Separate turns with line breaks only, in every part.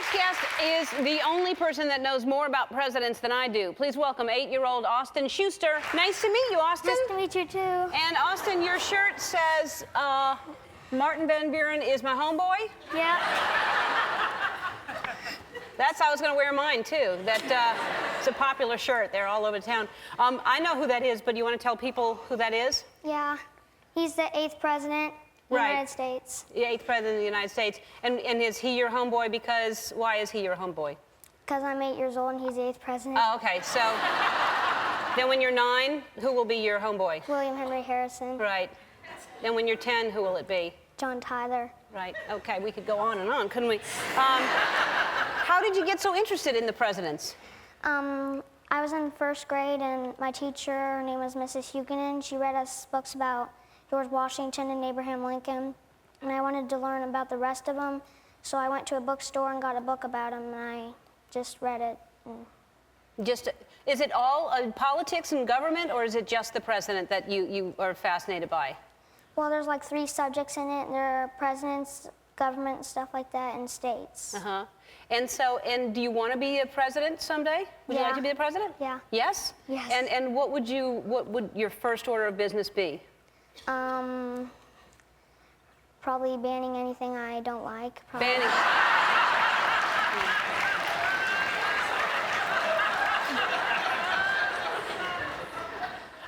next guest is the only person that knows more about presidents than I do. Please welcome 8-year-old Austin Schuster. Nice to meet you, Austin.
Nice to meet you, too.
And Austin, your shirt says, Martin Van Buren is my homeboy?
Yeah.
That's how I was going to wear mine, too. It's a popular shirt. They're all over town. I know who that is, but do you want to tell people who that is?
Yeah. He's the 8th president of the United States.
The 8th president of the United States. And is he your homeboy because, why is he your homeboy?
Because I'm 8 years old and he's the 8th president.
Oh, okay. So then when you're 9, who will be your homeboy?
William Henry Harrison.
Right. Then when you're 10, who will it be?
John Tyler.
Right. Okay, we could go on and on, couldn't we? How did you get so interested in the presidents?
I was in 1st grade and my teacher, her name was Mrs. Huguenin. She read us books about George Washington and Abraham Lincoln. And I wanted to learn about the rest of them. So I went to a bookstore and got a book about them and I just read it.
Is it all politics and government, or is it just the president that you are fascinated by?
Well, there's like 3 subjects in it. There are presidents, government, stuff like that, and states.
Uh-huh. And do you want to be a president someday? Would you like to be a president?
Yeah.
Yes?
Yes.
And what would your first order of business be?
Probably banning anything I don't like. Probably.
Banning.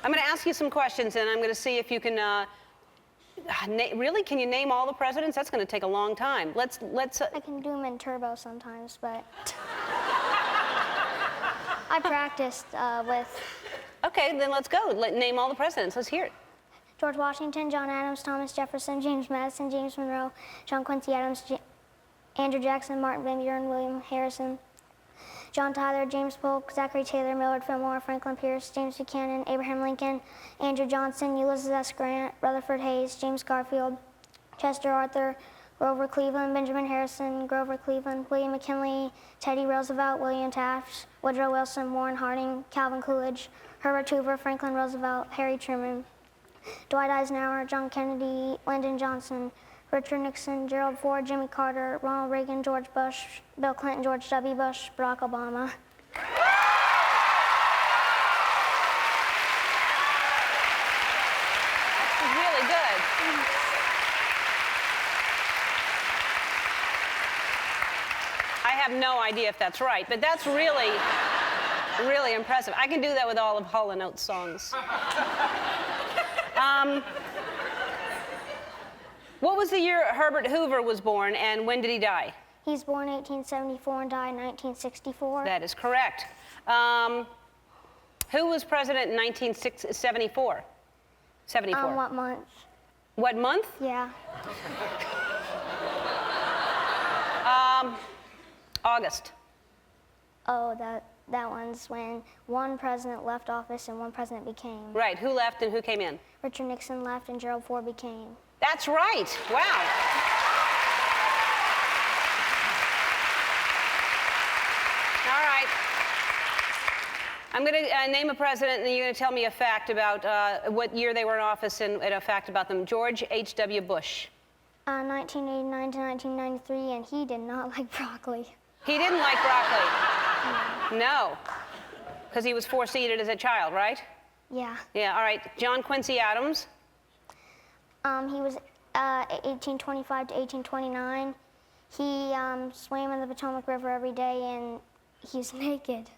I'm going to ask you some questions, and I'm going to see if you can. Really? Can you name all the presidents? That's going to take a long time. Let's.
I can do them in turbo sometimes, but I practiced with.
Okay, then let's go. Name all the presidents. Let's hear it.
George Washington, John Adams, Thomas Jefferson, James Madison, James Monroe, John Quincy Adams, Andrew Jackson, Martin Van Buren, William Harrison, John Tyler, James Polk, Zachary Taylor, Millard Fillmore, Franklin Pierce, James Buchanan, Abraham Lincoln, Andrew Johnson, Ulysses S. Grant, Rutherford Hayes, James Garfield, Chester Arthur, Grover Cleveland, Benjamin Harrison, Grover Cleveland, William McKinley, Teddy Roosevelt, William Taft, Woodrow Wilson, Warren Harding, Calvin Coolidge, Herbert Hoover, Franklin Roosevelt, Harry Truman, Dwight Eisenhower, John Kennedy, Lyndon Johnson, Richard Nixon, Gerald Ford, Jimmy Carter, Ronald Reagan, George Bush, Bill Clinton, George W. Bush, Barack Obama.
That's really good. I have no idea if that's right, but that's really, really impressive. I can do that with all of Hall & Oates songs. What was the year Herbert Hoover was born, and when did he die?
He's born 1874 and died in 1964.
That is correct. Who was president in 1974? 74.
What month?
What month?
Yeah.
August.
Oh, that one's when one president left office and one president became.
Right. Who left and who came in?
Richard Nixon left and Gerald Ford became.
That's right. Wow. All right. I'm going to name a president, and then you're going to tell me a fact about what year they were in office and a fact about them. George H.W. Bush.
1989 to 1993, and he did not like broccoli.
He didn't like broccoli. No. Because he was force-feeded as a child, right?
Yeah.
Yeah, all right. John Quincy Adams.
He was 1825 to 1829. He swam in the Potomac River every day, and he's naked.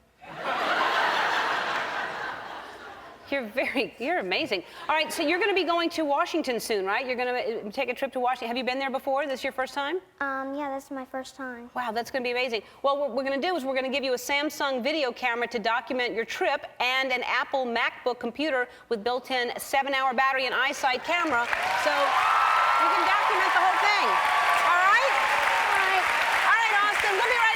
You're amazing. All right, so you're going to be going to Washington soon, right? You're going to take a trip to Washington. Have you been there before? This is your first time?
Yeah, that's my first time.
Wow, that's going to be amazing. Well, what we're going to do is we're going to give you a Samsung video camera to document your trip and an Apple MacBook computer with built-in 7-hour battery and eyesight camera, so you can document the whole thing. All right?
All right.
All right, Austin, we'll be right